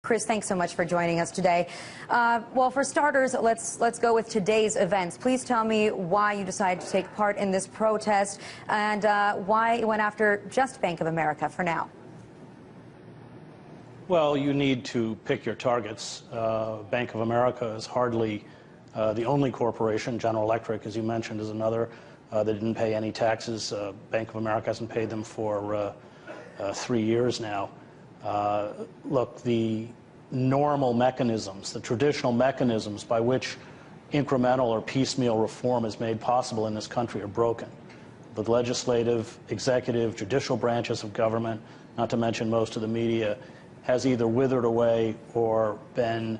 Chris, thanks so much for joining us today. Well, for starters, let's go with today's events. Please tell me why you decided to take part in this protest and why you went after just Bank of America for now. Well, you need to pick your targets. Bank of America is hardly the only corporation. General Electric, as you mentioned, is another that didn't pay any taxes. Bank of America hasn't paid them for 3 years now. Look, the normal mechanisms, the traditional mechanisms by which incremental or piecemeal reform is made possible in this country are broken. The legislative, executive, judicial branches of government, not to mention most of the media, has either withered away or been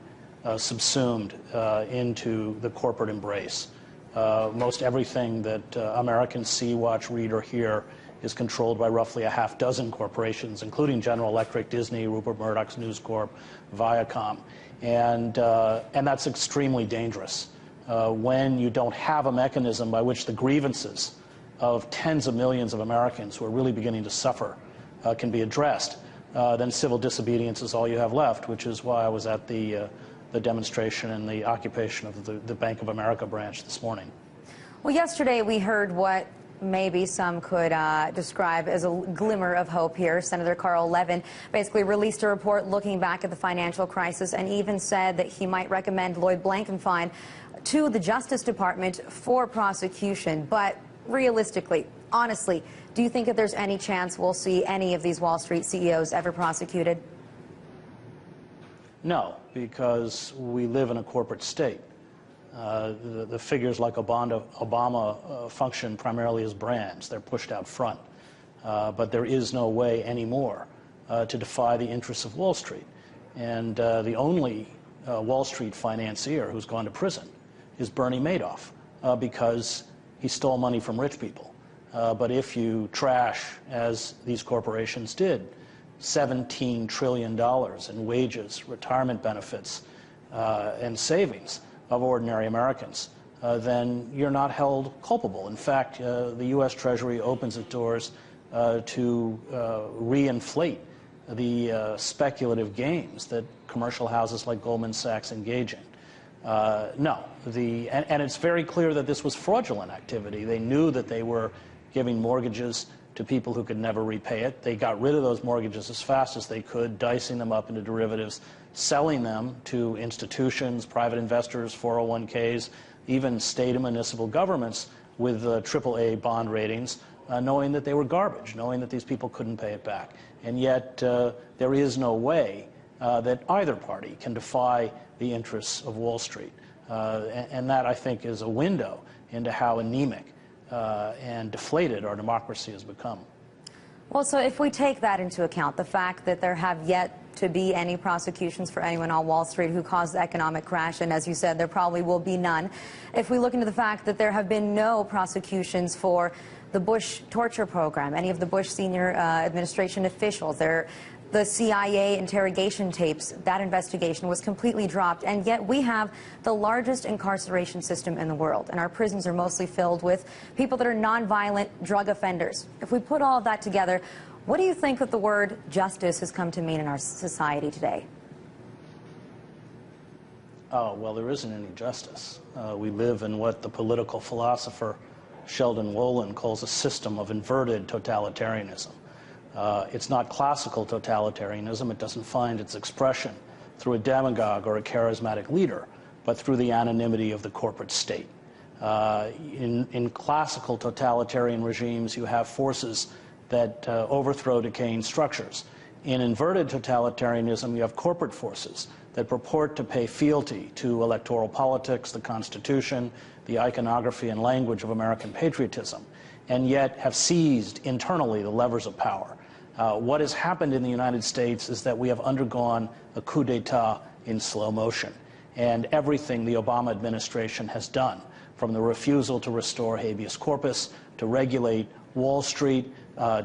subsumed into the corporate embrace. Most everything that Americans see, watch, read, or hear is controlled by roughly a half dozen corporations, including General Electric, Disney, Rupert Murdoch's News Corp, Viacom. And that's extremely dangerous when you don't have a mechanism by which the grievances of tens of millions of Americans who are really beginning to suffer can be addressed. Then civil disobedience is all you have left, which is why I was at the demonstration and the occupation of the Bank of America branch this morning. Well, yesterday we heard what maybe some could describe as a glimmer of hope here. Senator Carl Levin basically released a report looking back at the financial crisis and even said that he might recommend Lloyd Blankfein to the Justice Department for prosecution. But realistically, honestly, do you think that there's any chance we'll see any of these Wall Street CEOs ever prosecuted? No, because we live in a corporate state. The figures like Obama function primarily as brands. They're pushed out front. But there is no way anymore to defy the interests of Wall Street. And the only Wall Street financier who's gone to prison is Bernie Madoff because he stole money from rich people. But if you trash, as these corporations did, $17 trillion in wages, retirement benefits, and savings of ordinary Americans, then you're not held culpable. In fact, the U.S. Treasury opens its doors to reinflate the speculative gains that commercial houses like Goldman Sachs engage in. No, and it's very clear that this was fraudulent activity. They knew that they were giving mortgages to people who could never repay it. They got rid of those mortgages as fast as they could, dicing them up into derivatives, selling them to institutions, private investors, 401ks, even state and municipal governments with AAA bond ratings, knowing that they were garbage, knowing that these people couldn't pay it back. And yet there is no way that either party can defy the interests of Wall Street. And that, I think, is a window into how anemic and deflated our democracy has become. Well, so if we take that into account, the fact that there have yet to be any prosecutions for anyone on Wall Street who caused the economic crash, and as you said, there probably will be none. If we look into the fact that there have been no prosecutions for the Bush torture program, any of the Bush senior administration officials, the CIA interrogation tapes, that investigation was completely dropped, and yet we have the largest incarceration system in the world, and our prisons are mostly filled with people that are nonviolent drug offenders. If we put all of that together, what do you think that the word justice has come to mean in our society today? Oh, well, there isn't any justice. We live in what the political philosopher Sheldon Wolin calls a system of inverted totalitarianism. It's not classical totalitarianism. It doesn't find its expression through a demagogue or a charismatic leader, but through the anonymity of the corporate state. In classical totalitarian regimes, you have forces that overthrow decaying structures. In inverted totalitarianism, you have corporate forces that purport to pay fealty to electoral politics, the Constitution, the iconography and language of American patriotism, and yet have seized internally the levers of power. What has happened in the United States is that we have undergone a coup d'etat in slow motion. And everything the Obama administration has done, from the refusal to restore habeas corpus, to regulate Wall Street,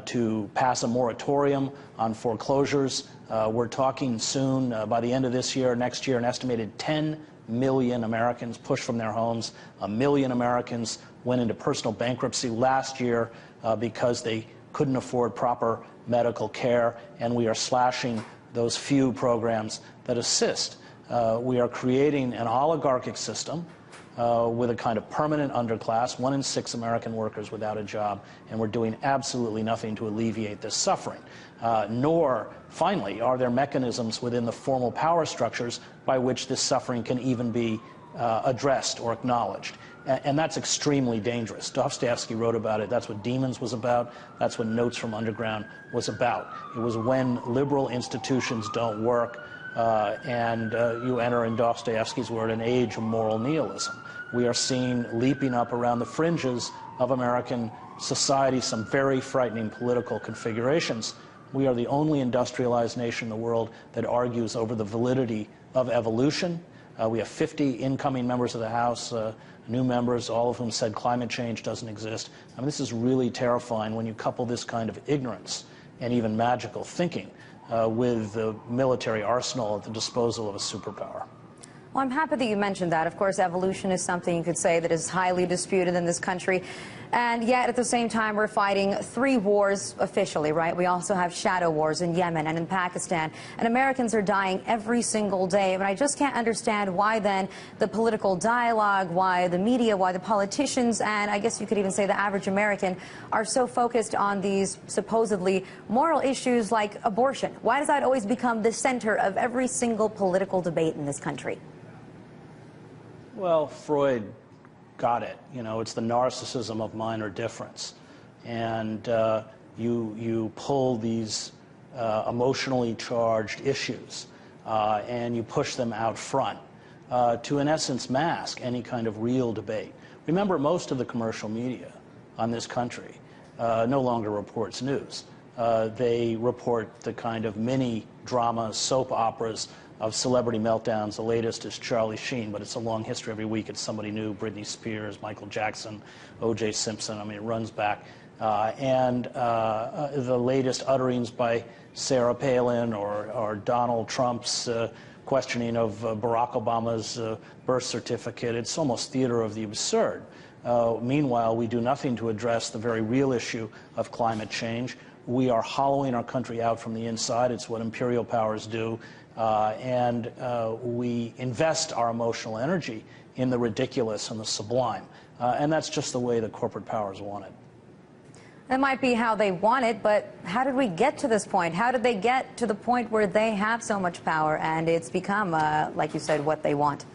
to pass a moratorium on foreclosures. We're talking soon, by the end of this year, next year, an estimated 10 million Americans pushed from their homes. 1 million Americans went into personal bankruptcy last year because they couldn't afford proper medical care, and we are slashing those few programs that assist. We are creating an oligarchic system with a kind of permanent underclass, 1 in 6 American workers without a job, and we're doing absolutely nothing to alleviate this suffering. Nor, finally, are there mechanisms within the formal power structures by which this suffering can even be addressed or acknowledged. And that's extremely dangerous. Dostoevsky wrote about it. That's what Demons was about. That's what Notes from Underground was about. It was when liberal institutions don't work and you enter, in Dostoevsky's word, an age of moral nihilism. We are seeing leaping up around the fringes of American society some very frightening political configurations. We are the only industrialized nation in the world that argues over the validity of evolution. We have 50 incoming members of the House, new members, all of whom said climate change doesn't exist. I mean, this is really terrifying when you couple this kind of ignorance and even magical thinking with the military arsenal at the disposal of a superpower. Well, I'm happy that you mentioned that. Of course, evolution is something you could say that is highly disputed in this country. And yet, at the same time, we're fighting 3 wars officially, right? We also have shadow wars in Yemen and in Pakistan. And Americans are dying every single day. But I just can't understand why then the political dialogue, why the media, why the politicians, and I guess you could even say the average American are so focused on these supposedly moral issues like abortion. Why does that always become the center of every single political debate in this country? Well, Freud got it. You know, it's the narcissism of minor difference. And you pull these emotionally charged issues and you push them out front to, in essence, mask any kind of real debate. Remember, most of the commercial media on this country no longer reports news. They report the kind of mini dramas, soap operas of celebrity meltdowns. The latest is Charlie Sheen, but it's a long history. Every week it's somebody new: Britney Spears, Michael Jackson, O.J. Simpson. I mean, it runs back. And the latest utterings by Sarah Palin or Donald Trump's questioning of Barack Obama's birth certificate. It's almost theater of the absurd. Meanwhile, we do nothing to address the very real issue of climate change. We are hollowing our country out from the inside. It's what imperial powers do. And we invest our emotional energy in the ridiculous and the sublime. And that's just the way the corporate powers want it. That might be how they want it, but how did we get to this point? How did they get to the point where they have so much power and it's become, like you said, what they want?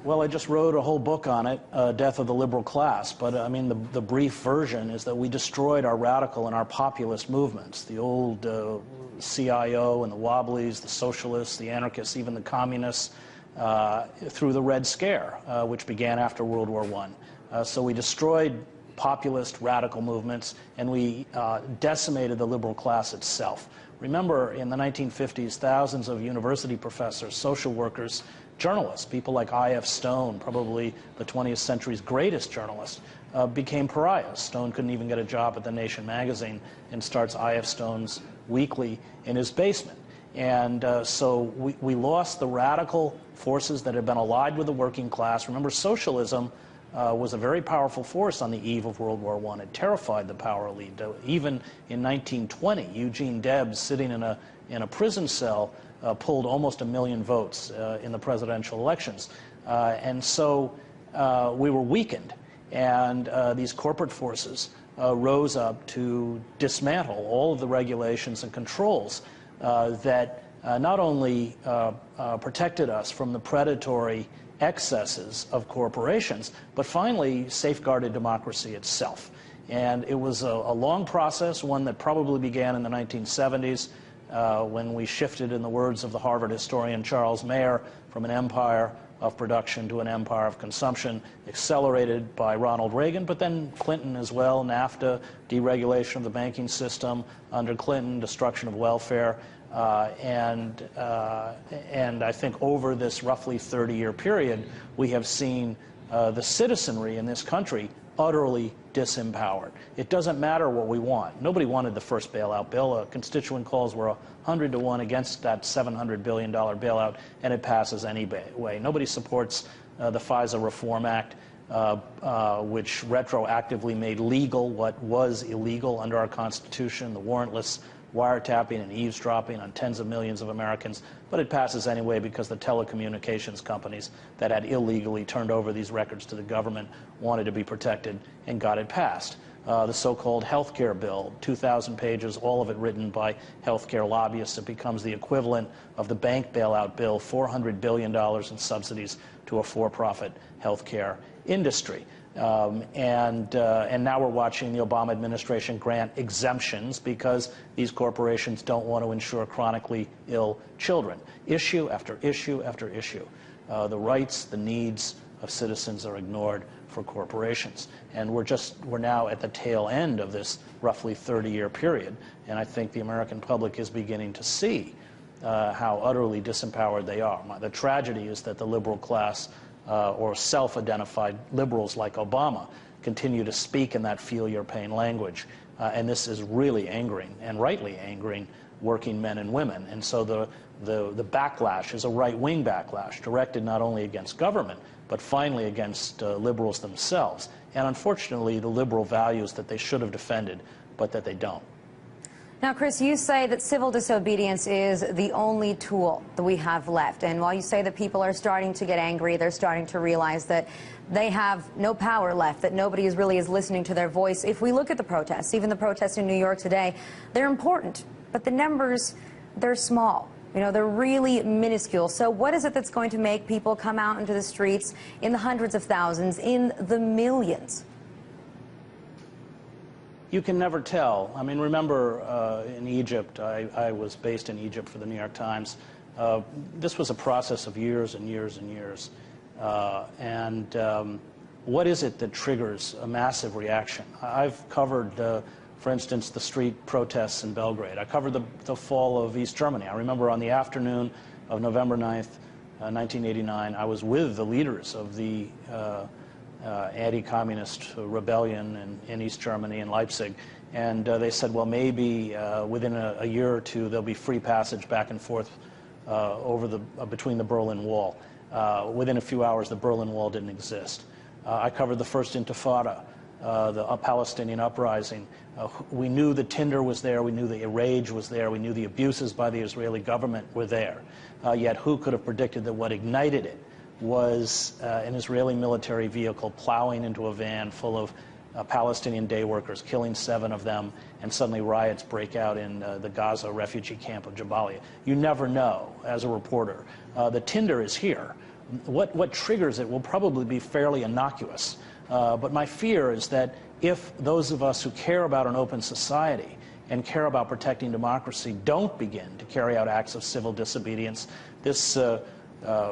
Well, I just wrote a whole book on it, Death of the Liberal Class. But, I mean, the brief version is that we destroyed our radical and our populist movements, the old CIO and the Wobblies, the socialists, the anarchists, even the communists, through the Red Scare, which began after World War I. So we destroyed populist radical movements, and we decimated the liberal class itself. Remember, in the 1950s, thousands of university professors, social workers, journalists, people like I.F. Stone, probably the 20th century's greatest journalist, became pariahs. Stone couldn't even get a job at The Nation magazine and starts I.F. Stone's weekly in his basement. And so we lost the radical forces that had been allied with the working class. Remember, socialism was a very powerful force on the eve of World War I. It terrified the power elite. Even in 1920, Eugene Debs, sitting in a prison cell, pulled almost 1 million votes in the presidential elections. And so we were weakened. And these corporate forces rose up to dismantle all of the regulations and controls that not only protected us from the predatory excesses of corporations, but finally safeguarded democracy itself. And it was a long process, one that probably began in the 1970s when we shifted, in the words of the Harvard historian Charles Mayer, from an empire of production to an empire of consumption, accelerated by Ronald Reagan, but then Clinton as well, NAFTA, deregulation of the banking system under Clinton, destruction of welfare, and I think over this roughly 30-year period, we have seen the citizenry in this country utterly disempowered. It doesn't matter what we want. Nobody wanted the first bailout bill. Constituent calls were 100 to 1 against that $700 billion bailout, and it passes anyway. Nobody supports the FISA Reform Act, which retroactively made legal what was illegal under our Constitution, the warrantless wiretapping and eavesdropping on tens of millions of Americans, but it passes anyway because the telecommunications companies that had illegally turned over these records to the government wanted to be protected and got it passed. The so-called health care bill, 2,000 pages, all of it written by health care lobbyists. It becomes the equivalent of the bank bailout bill, $400 billion in subsidies to a for-profit health care industry. And now we're watching the Obama administration grant exemptions because these corporations don't want to insure chronically ill children. Issue after issue after issue. The rights, the needs of citizens are ignored for corporations. And we're now at the tail end of this roughly 30-year period. And I think the American public is beginning to see how utterly disempowered they are. The tragedy is that the liberal class or self-identified liberals like Obama continue to speak in that feel your pain language. And this is really angering, and rightly angering, working men and women. And so the backlash is a right-wing backlash directed not only against government, but finally against liberals themselves. And unfortunately, the liberal values that they should have defended, but that they don't. Now, Chris, you say that civil disobedience is the only tool that we have left. And while you say that people are starting to get angry, they're starting to realize that they have no power left, that nobody really is listening to their voice. If we look at the protests, even the protests in New York today, they're important, but the numbers, they're small. You know, they're really minuscule. So what is it that's going to make people come out into the streets in the hundreds of thousands, in the millions? You can never tell. I mean, remember in Egypt, I was based in Egypt for the New York Times. This was a process of years and years and years. What is it that triggers a massive reaction? I've covered, for instance, the street protests in Belgrade. I covered the fall of East Germany. I remember on the afternoon of November 9th, 1989, I was with the leaders of the anti-communist rebellion in East Germany, in Leipzig, and they said, well, maybe within a year or two there'll be free passage back and forth between the Berlin Wall. Within a few hours, the Berlin Wall didn't exist. I covered the first Intifada, the Palestinian uprising. We knew the tinder was there, we knew the rage was there, we knew the abuses by the Israeli government were there. Yet who could have predicted that what ignited it was an Israeli military vehicle plowing into a van full of Palestinian day workers, killing 7 of them, and suddenly riots break out in the Gaza refugee camp of Jabalia. You never know as a reporter. The tinder is here. What triggers it will probably be fairly innocuous. But my fear is that if those of us who care about an open society and care about protecting democracy don't begin to carry out acts of civil disobedience, this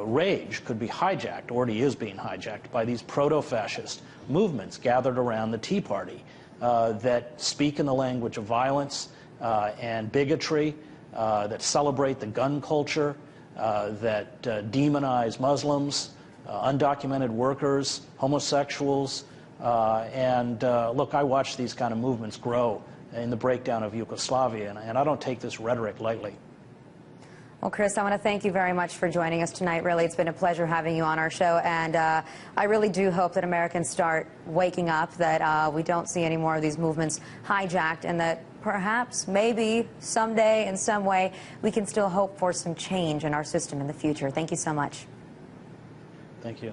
rage could be hijacked, already is being hijacked, by these proto-fascist movements gathered around the Tea Party that speak in the language of violence and bigotry, that celebrate the gun culture, that demonize Muslims, undocumented workers, homosexuals. Look, I watched these kind of movements grow in the breakdown of Yugoslavia, and I don't take this rhetoric lightly. Well, Chris, I want to thank you very much for joining us tonight. Really, it's been a pleasure having you on our show, and I really do hope that Americans start waking up, that we don't see any more of these movements hijacked, and that perhaps, maybe, someday, in some way, we can still hope for some change in our system in the future. Thank you so much. Thank you.